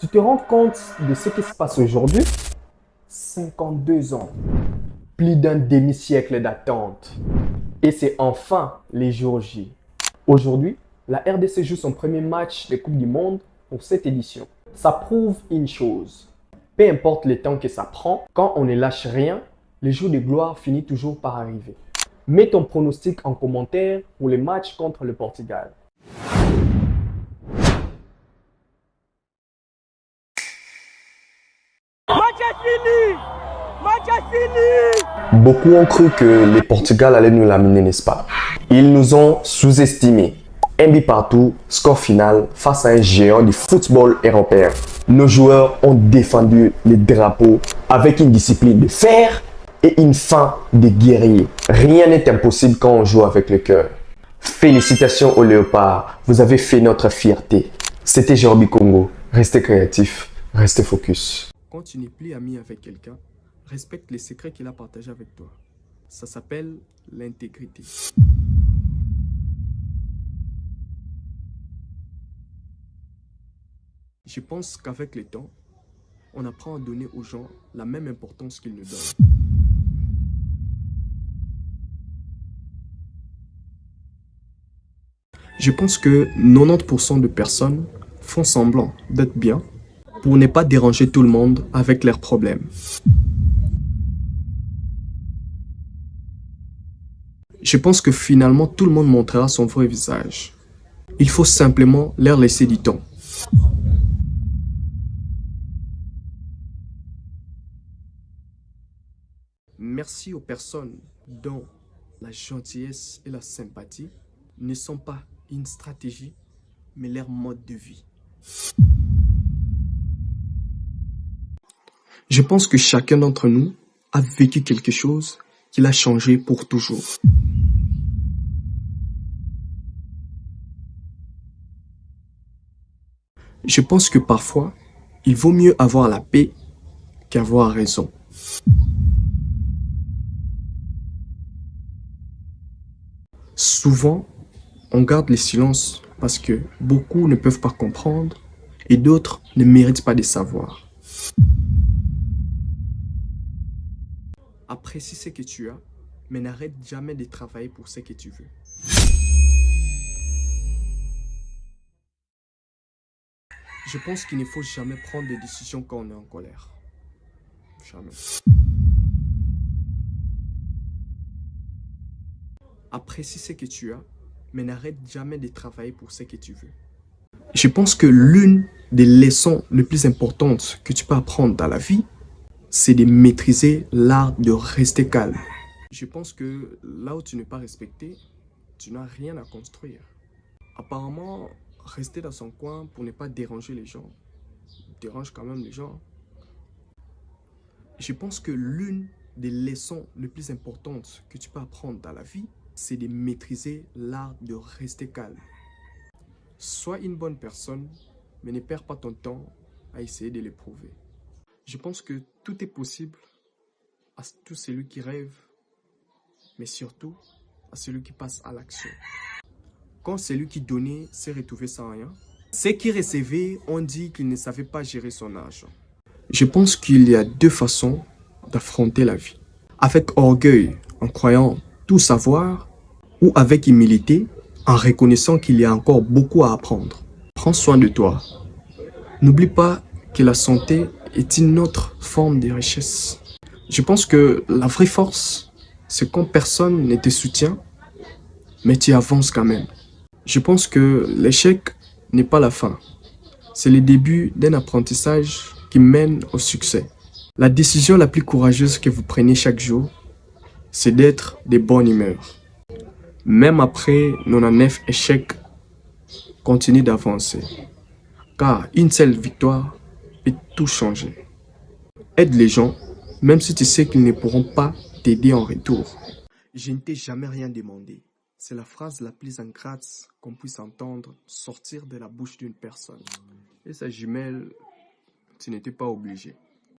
Tu te rends compte de ce qui se passe aujourd'hui? 52 ans, plus d'un demi-siècle d'attente. Et c'est enfin les jours J. Aujourd'hui, la RDC joue son premier match de Coupe du Monde pour cette édition. Ça prouve une chose. Peu importe le temps que ça prend, quand on ne lâche rien, le jour de gloire finit toujours par arriver. Mets ton pronostic en commentaire pour le match contre le Portugal. Match est fini! Match est fini! Beaucoup ont cru que le Portugal allait nous l'amener, n'est-ce pas? Ils nous ont sous-estimés. Un but partout, score final face à un géant du football européen. Nos joueurs ont défendu les drapeaux avec une discipline de fer et une faim de guerrier. Rien n'est impossible quand on joue avec le cœur. Félicitations aux léopards, vous avez fait notre fierté. C'était Jorbi Congo. Restez créatifs, restez focus. Quand tu n'es plus ami avec quelqu'un, respecte les secrets qu'il a partagés avec toi. Ça s'appelle l'intégrité. Je pense qu'avec le temps, on apprend à donner aux gens la même importance qu'ils nous donnent. Je pense que 90% de personnes font semblant d'être bien pour ne pas déranger tout le monde avec leurs problèmes. Je pense que finalement tout le monde montrera son vrai visage. Il faut simplement leur laisser du temps. Merci aux personnes dont la gentillesse et la sympathie ne sont pas une stratégie, mais leur mode de vie. Je pense que chacun d'entre nous a vécu quelque chose qui l'a changé pour toujours. Je pense que parfois, il vaut mieux avoir la paix qu'avoir raison. Souvent, on garde le silence parce que beaucoup ne peuvent pas comprendre et d'autres ne méritent pas de savoir. Apprécie ce que tu as, mais n'arrête jamais de travailler pour ce que tu veux. Je pense qu'il ne faut jamais prendre des décisions quand on est en colère. Jamais. Apprécie ce que tu as, mais n'arrête jamais de travailler pour ce que tu veux. Je pense que l'une des leçons les plus importantes que tu peux apprendre dans la vie, c'est de maîtriser l'art de rester calme. Je pense que là où tu n'es pas respecté, tu n'as rien à construire. Apparemment, rester dans son coin pour ne pas déranger les gens, dérange quand même les gens. Je pense que l'une des leçons les plus importantes que tu peux apprendre dans la vie, c'est de maîtriser l'art de rester calme. Sois une bonne personne, mais ne perds pas ton temps à essayer de l'éprouver. Je pense que tout est possible à tout celui qui rêve, mais surtout à celui qui passe à l'action. Quand celui qui donnait s'est retrouvé sans rien, ceux qui recevaient ont dit qu'il ne savait pas gérer son argent. Je pense qu'il y a deux façons d'affronter la vie. Avec orgueil, en croyant tout savoir, ou avec humilité, en reconnaissant qu'il y a encore beaucoup à apprendre. Prends soin de toi. N'oublie pas que la santé est une autre forme de richesse. Je pense que la vraie force, c'est quand personne ne te soutient, mais tu avances quand même. Je pense que l'échec n'est pas la fin. C'est le début d'un apprentissage qui mène au succès. La décision la plus courageuse que vous prenez chaque jour, c'est d'être de bonne humeur. Même après 99 échecs, continue d'avancer. Car une seule victoire peut tout changer. Aide les gens, même si tu sais qu'ils ne pourront pas t'aider en retour. Je ne t'ai jamais rien demandé. C'est la phrase la plus ingrate qu'on puisse entendre sortir de la bouche d'une personne. Et sa jumelle, tu n'étais pas obligé.